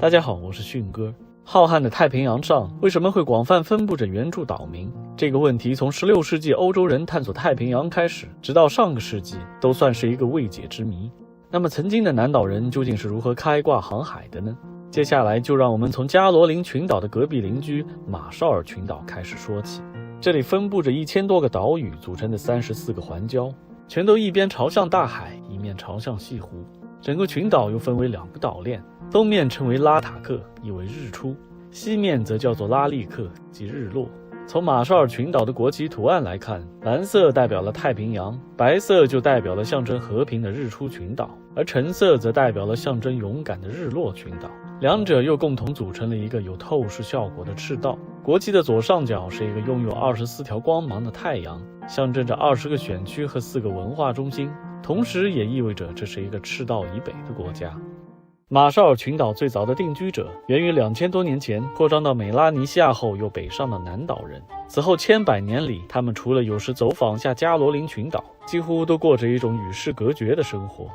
大家好，我是迅哥。浩瀚的太平洋上为什么会广泛分布着原住岛民？这个问题从16世纪欧洲人探索太平洋开始，直到上个世纪，都算是一个未解之谜。那么曾经的南岛人究竟是如何开挂航海的呢？接下来就让我们从加罗林群岛的隔壁邻居马绍尔群岛开始说起。这里分布着1000多个岛屿组成的34个环礁，全都一边朝向大海，一面朝向西湖。整个群岛又分为2个岛链，东面称为拉塔克，意为日出，西面则叫做拉利克，即日落。从马绍尔群岛的国旗图案来看，蓝色代表了太平洋，白色就代表了象征和平的日出群岛，而橙色则代表了象征勇敢的日落群岛。两者又共同组成了一个有透视效果的赤道。国旗的左上角是一个拥有24条光芒的太阳，象征着20个选区和4个文化中心，同时也意味着这是一个赤道以北的国家。马绍尔群岛最早的定居者源于2000多年前扩张到美拉尼西亚后又北上的南岛人。此后千百年里，他们除了有时走访下加罗林群岛，几乎都过着一种与世隔绝的生活。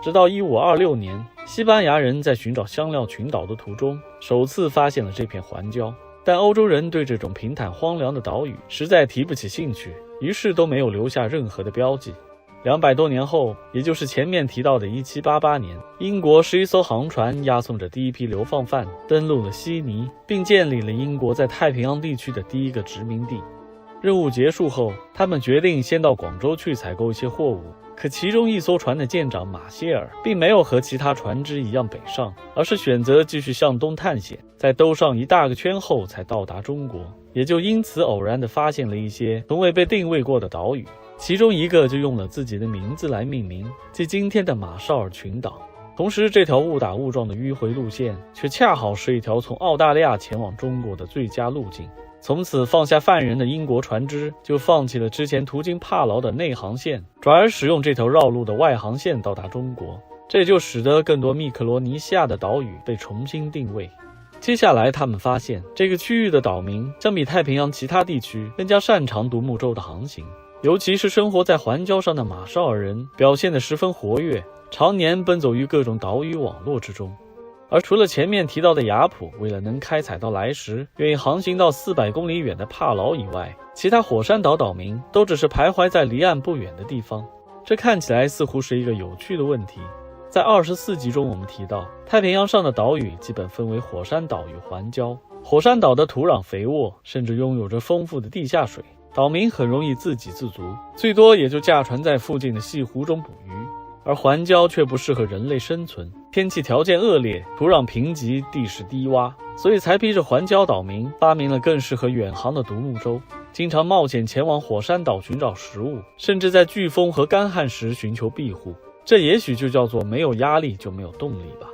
直到1526年，西班牙人在寻找香料群岛的途中，首次发现了这片环礁。但欧洲人对这种平坦荒凉的岛屿实在提不起兴趣，于是都没有留下任何的标记。200多年后，也就是前面提到的1788年，英国11艘航船押送着第一批流放犯登陆了悉尼，并建立了英国在太平洋地区的第一个殖民地。任务结束后，他们决定先到广州去采购一些货物。可其中一艘船的舰长马歇尔并没有和其他船只一样北上，而是选择继续向东探险，在兜上一大个圈后才到达中国，也就因此偶然地发现了一些从未被定位过的岛屿，其中一个就用了自己的名字来命名，即今天的马绍尔群岛。同时，这条误打误撞的迂回路线却恰好是一条从澳大利亚前往中国的最佳路径。从此放下犯人的英国船只就放弃了之前途经帕劳的内航线，转而使用这条绕路的外航线到达中国，这就使得更多密克罗尼西亚的岛屿被重新定位。接下来他们发现，这个区域的岛民相比太平洋其他地区更加擅长独木舟的航行，尤其是生活在环礁上的马绍尔人表现得十分活跃，常年奔走于各种岛屿网络之中。而除了前面提到的雅普为了能开采到来时愿意航行到400公里远的帕劳以外，其他火山岛岛民都只是徘徊在离岸不远的地方。这看起来似乎是一个有趣的问题。在24集中我们提到，太平洋上的岛屿基本分为火山岛与环礁。火山岛的土壤肥沃，甚至拥有着丰富的地下水，岛民很容易自给自足，最多也就驾船在附近的西湖中捕鱼。而环礁却不适合人类生存，天气条件恶劣，土壤贫瘠，地势低洼，所以才逼着环礁岛民发明了更适合远航的独木舟，经常冒险前往火山岛寻找食物，甚至在飓风和干旱时寻求庇护。这也许就叫做没有压力就没有动力吧。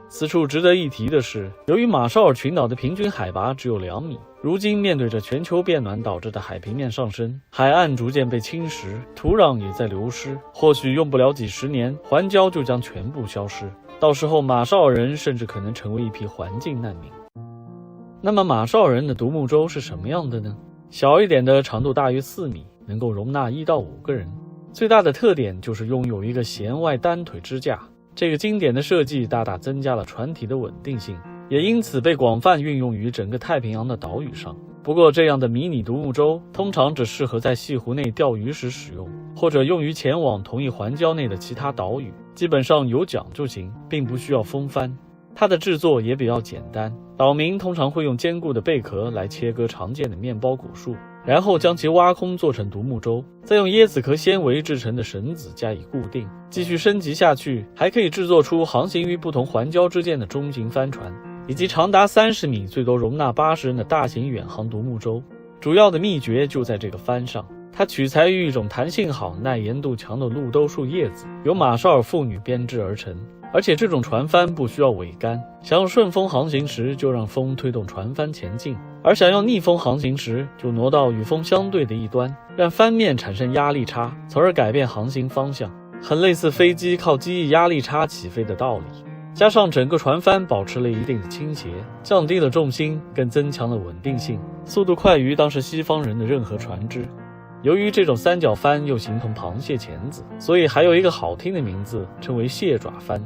此处值得一提的是，由于马绍尔群岛的平均海拔只有2米，如今面对着全球变暖导致的海平面上升，海岸逐渐被侵蚀，土壤也在流失，或许用不了几十年，环礁就将全部消失，到时候马绍尔人甚至可能成为一批环境难民。那么马绍尔人的独木舟是什么样的呢？小一点的长度大约4米，能够容纳1到5个人，最大的特点就是拥有一个舷外单腿支架。这个经典的设计大大增加了船体的稳定性，也因此被广泛运用于整个太平洋的岛屿上。不过这样的迷你独木舟通常只适合在西湖内钓鱼时使用，或者用于前往同一环礁内的其他岛屿，基本上有桨就行，并不需要风帆。它的制作也比较简单，岛民通常会用坚固的贝壳来切割常见的面包果树，然后将其挖空做成独木舟，再用椰子壳纤维制成的绳子加以固定。继续升级下去，还可以制作出航行于不同环礁之间的中型帆船，以及长达30米、最多容纳80人的大型远航独木舟。主要的秘诀就在这个帆上，它取材于一种弹性好、耐盐度强的露兜树叶子，由马绍尔妇女编织而成。而且这种船帆不需要桅杆，想要顺风航行时就让风推动船帆前进，而想要逆风航行时就挪到与风相对的一端，让帆面产生压力差，从而改变航行方向，很类似飞机靠机翼压力差起飞的道理。加上整个船帆保持了一定的倾斜，降低了重心，更增强了稳定性，速度快于当时西方人的任何船只。由于这种三角帆又形同螃蟹钳子，所以还有一个好听的名字，称为蟹爪帆。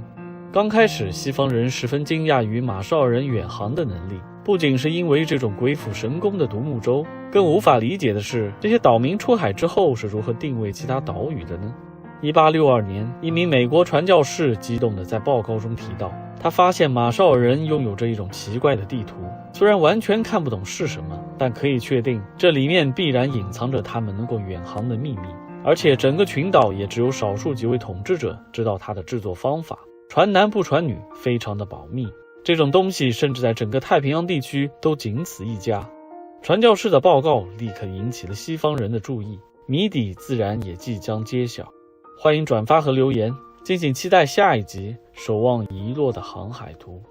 刚开始，西方人十分惊讶于马绍尔人远航的能力，不仅是因为这种鬼斧神工的独木舟，更无法理解的是，这些岛民出海之后是如何定位其他岛屿的呢？1862年，一名美国传教士激动地在报告中提到，他发现马绍尔人拥有着一种奇怪的地图，虽然完全看不懂是什么，但可以确定这里面必然隐藏着他们能够远航的秘密，而且整个群岛也只有少数几位统治者知道它的制作方法，传男不传女，非常的保密。这种东西甚至在整个太平洋地区都仅此一家。传教士的报告立刻引起了西方人的注意，谜底自然也即将揭晓。欢迎转发和留言，敬请期待下一集《守望遗落的航海图》。